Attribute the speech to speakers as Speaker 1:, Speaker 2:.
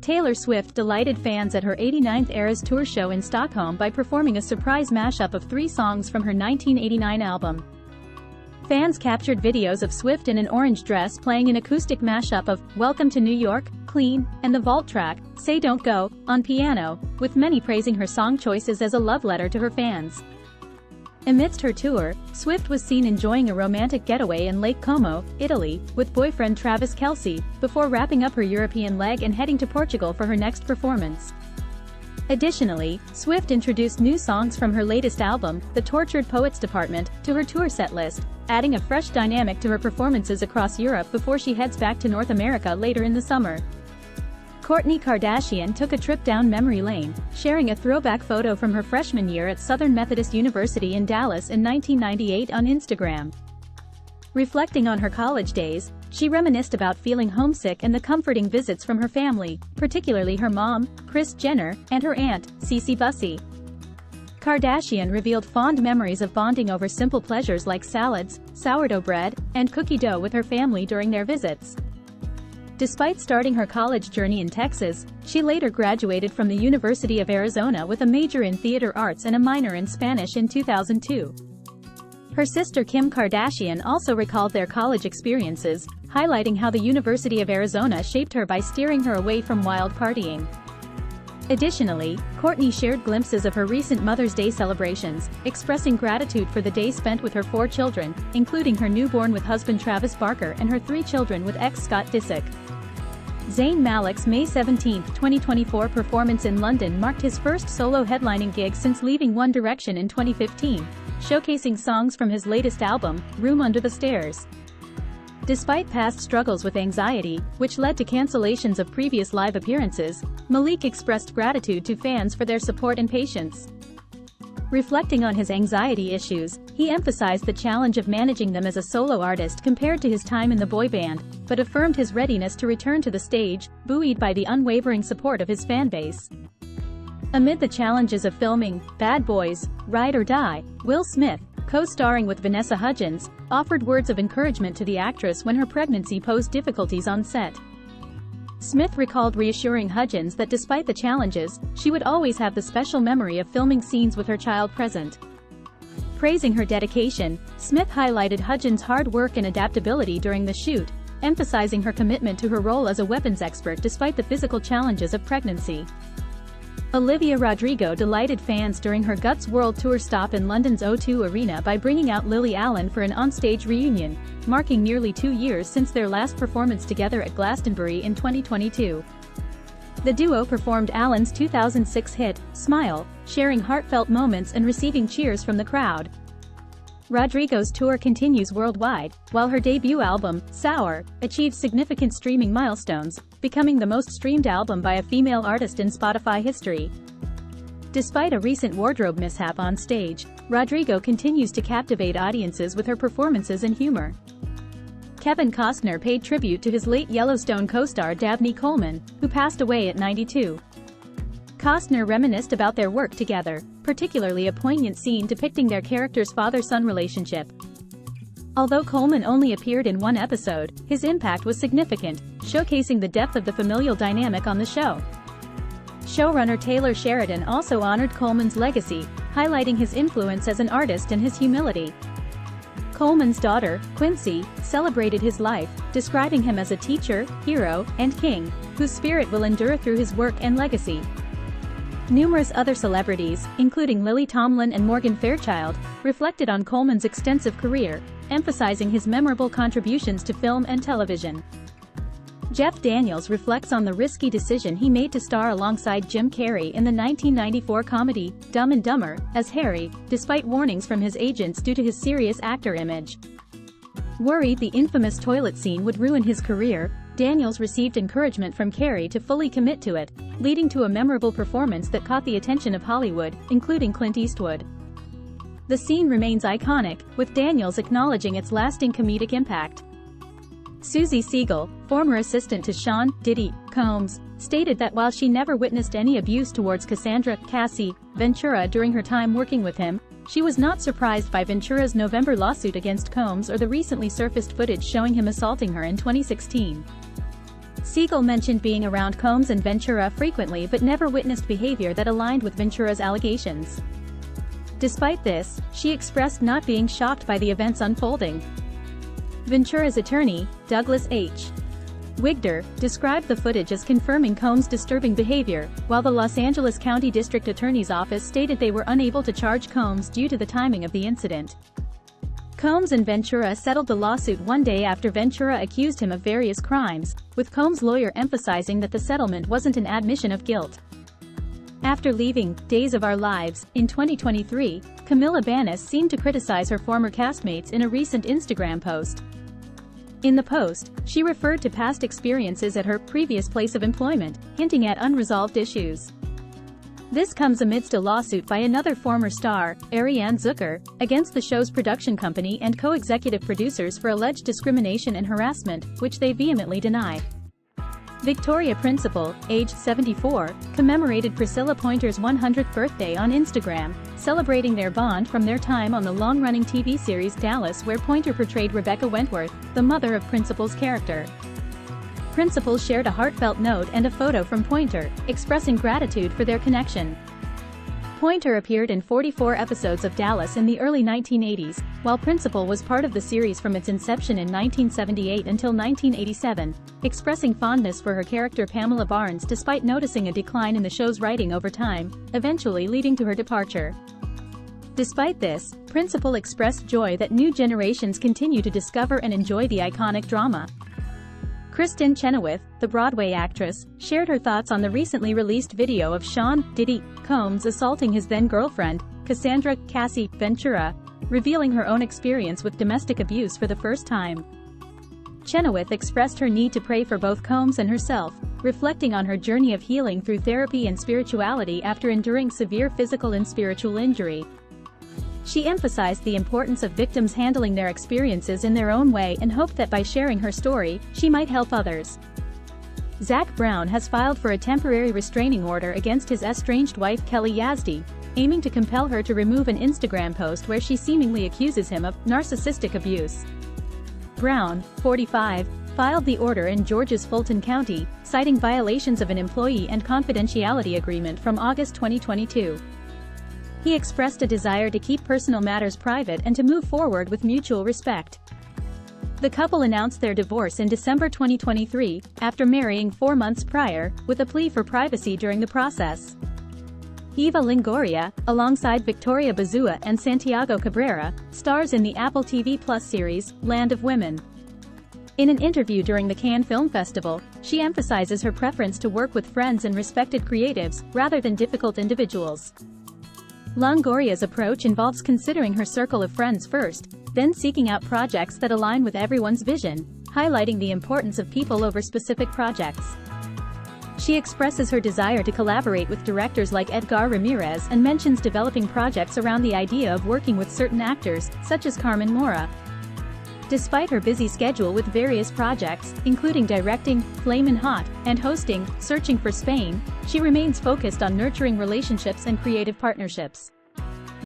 Speaker 1: Taylor Swift delighted fans at her 89th Eras Tour show in Stockholm by performing a surprise mashup of 3 songs from her 1989 album. Fans captured videos of Swift in an orange dress playing an acoustic mashup of Welcome to New York, Clean, and the vault track, Say Don't Go, on piano, with many praising her song choices as a love letter to her fans. Amidst her tour, Swift was seen enjoying a romantic getaway in Lake Como, Italy, with boyfriend Travis Kelce, before wrapping up her European leg and heading to Portugal for her next performance. Additionally, Swift introduced new songs from her latest album, The Tortured Poets Department, to her tour set list, adding a fresh dynamic to her performances across Europe before she heads back to North America later in the summer. Kourtney Kardashian took a trip down memory lane, sharing a throwback photo from her freshman year at Southern Methodist University in Dallas in 1998 on Instagram. Reflecting on her college days, she reminisced about feeling homesick and the comforting visits from her family, particularly her mom, Kris Jenner, and her aunt, Cece Bussey. Kardashian revealed fond memories of bonding over simple pleasures like salads, sourdough bread, and cookie dough with her family during their visits. Despite starting her college journey in Texas, she later graduated from the University of Arizona with a major in theater arts and a minor in Spanish in 2002. Her sister Kim Kardashian also recalled their college experiences, highlighting how the University of Arizona shaped her by steering her away from wild partying. Additionally, Kourtney shared glimpses of her recent Mother's Day celebrations, expressing gratitude for the day spent with her 4 children, including her newborn with husband Travis Barker and her 3 children with ex Scott Disick. Zayn Malik's May 17, 2024 performance in London marked his first solo headlining gig since leaving One Direction in 2015, showcasing songs from his latest album, Room Under the Stairs. Despite past struggles with anxiety, which led to cancellations of previous live appearances, Malik expressed gratitude to fans for their support and patience. Reflecting on his anxiety issues, he emphasized the challenge of managing them as a solo artist compared to his time in the boy band, but affirmed his readiness to return to the stage, buoyed by the unwavering support of his fanbase. Amid the challenges of filming Bad Boys: Ride or Die, Will Smith, co-starring with Vanessa Hudgens, offered words of encouragement to the actress when her pregnancy posed difficulties on set. Smith recalled reassuring Hudgens that despite the challenges, she would always have the special memory of filming scenes with her child present. Praising her dedication, Smith highlighted Hudgens' hard work and adaptability during the shoot, emphasizing her commitment to her role as a weapons expert despite the physical challenges of pregnancy. Olivia Rodrigo delighted fans during her Guts World Tour stop in London's O2 Arena by bringing out Lily Allen for an onstage reunion, marking nearly 2 years since their last performance together at Glastonbury in 2022. The duo performed Allen's 2006 hit, Smile, sharing heartfelt moments and receiving cheers from the crowd. Rodrigo's tour continues worldwide, while her debut album, Sour, achieved significant streaming milestones, becoming the most streamed album by a female artist in Spotify history. Despite a recent wardrobe mishap on stage, Rodrigo continues to captivate audiences with her performances and humor. Kevin Costner paid tribute to his late Yellowstone co-star Dabney Coleman, who passed away at 92. Costner reminisced about their work together, particularly a poignant scene depicting their character's father-son relationship. Although Coleman only appeared in 1 episode, his impact was significant, showcasing the depth of the familial dynamic on the show. Showrunner Taylor Sheridan also honored Coleman's legacy, highlighting his influence as an artist and his humility. Coleman's daughter, Quincy, celebrated his life, describing him as a teacher, hero, and king, whose spirit will endure through his work and legacy. Numerous other celebrities, including Lily Tomlin and Morgan Fairchild, reflected on Coleman's extensive career, emphasizing his memorable contributions to film and television. Jeff Daniels reflects on the risky decision he made to star alongside Jim Carrey in the 1994 comedy, Dumb and Dumber, as Harry, despite warnings from his agents due to his serious actor image. Worried the infamous toilet scene would ruin his career, Daniels received encouragement from Carrey to fully commit to it, leading to a memorable performance that caught the attention of Hollywood, including Clint Eastwood. The scene remains iconic, with Daniels acknowledging its lasting comedic impact. Susie Siegel, former assistant to Sean "Diddy" Combs, stated that while she never witnessed any abuse towards Cassandra "Cassie" Ventura during her time working with him, she was not surprised by Ventura's November lawsuit against Combs or the recently surfaced footage showing him assaulting her in 2016. Siegel mentioned being around Combs and Ventura frequently but never witnessed behavior that aligned with Ventura's allegations. Despite this, she expressed not being shocked by the events unfolding. Ventura's attorney, Douglas H. Wigder, described the footage as confirming Combs' disturbing behavior, while the Los Angeles County District Attorney's Office stated they were unable to charge Combs due to the timing of the incident. Combs and Ventura settled the lawsuit one day after Ventura accused him of various crimes, with Combs' lawyer emphasizing that the settlement wasn't an admission of guilt. After leaving Days of Our Lives in 2023, Camila Banus seemed to criticize her former castmates in a recent Instagram post. In the post, she referred to past experiences at her previous place of employment, hinting at unresolved issues. This comes amidst a lawsuit by another former star, Ariane Zucker, against the show's production company and co-executive producers for alleged discrimination and harassment, which they vehemently deny. Victoria Principal, aged 74, commemorated Priscilla Pointer's 100th birthday on Instagram, celebrating their bond from their time on the long-running TV series Dallas, where Pointer portrayed Rebecca Wentworth, the mother of Principal's character. Principal shared a heartfelt note and a photo from Pointer, expressing gratitude for their connection. Pointer appeared in 44 episodes of Dallas in the early 1980s, while Principal was part of the series from its inception in 1978 until 1987, expressing fondness for her character Pamela Barnes despite noticing a decline in the show's writing over time, eventually leading to her departure. Despite this, Principal expressed joy that new generations continue to discover and enjoy the iconic drama. Kristen Chenoweth, the Broadway actress, shared her thoughts on the recently released video of Sean "Diddy" Combs assaulting his then-girlfriend, Cassandra "Cassie" Ventura, revealing her own experience with domestic abuse for the first time. Chenoweth expressed her need to pray for both Combs and herself, reflecting on her journey of healing through therapy and spirituality after enduring severe physical and spiritual injury. She emphasized the importance of victims handling their experiences in their own way and hoped that by sharing her story, she might help others. Zac Brown has filed for a temporary restraining order against his estranged wife Kelly Yazdi, aiming to compel her to remove an Instagram post where she seemingly accuses him of narcissistic abuse. Brown, 45, filed the order in Georgia's Fulton County, citing violations of an employee and confidentiality agreement from August 2022. He expressed a desire to keep personal matters private and to move forward with mutual respect. The couple announced their divorce in December 2023, after marrying 4 months prior, with a plea for privacy during the process. Eva Longoria, alongside Victoria Bazua and Santiago Cabrera, stars in the Apple TV Plus series, Land of Women. In an interview during the Cannes Film Festival, she emphasizes her preference to work with friends and respected creatives, rather than difficult individuals. Longoria's approach involves considering her circle of friends first, then seeking out projects that align with everyone's vision, highlighting the importance of people over specific projects. She expresses her desire to collaborate with directors like Edgar Ramirez and mentions developing projects around the idea of working with certain actors, such as Carmen Mora. Despite her busy schedule with various projects, including directing Flamin' Hot and hosting Searching for Spain, she remains focused on nurturing relationships and creative partnerships.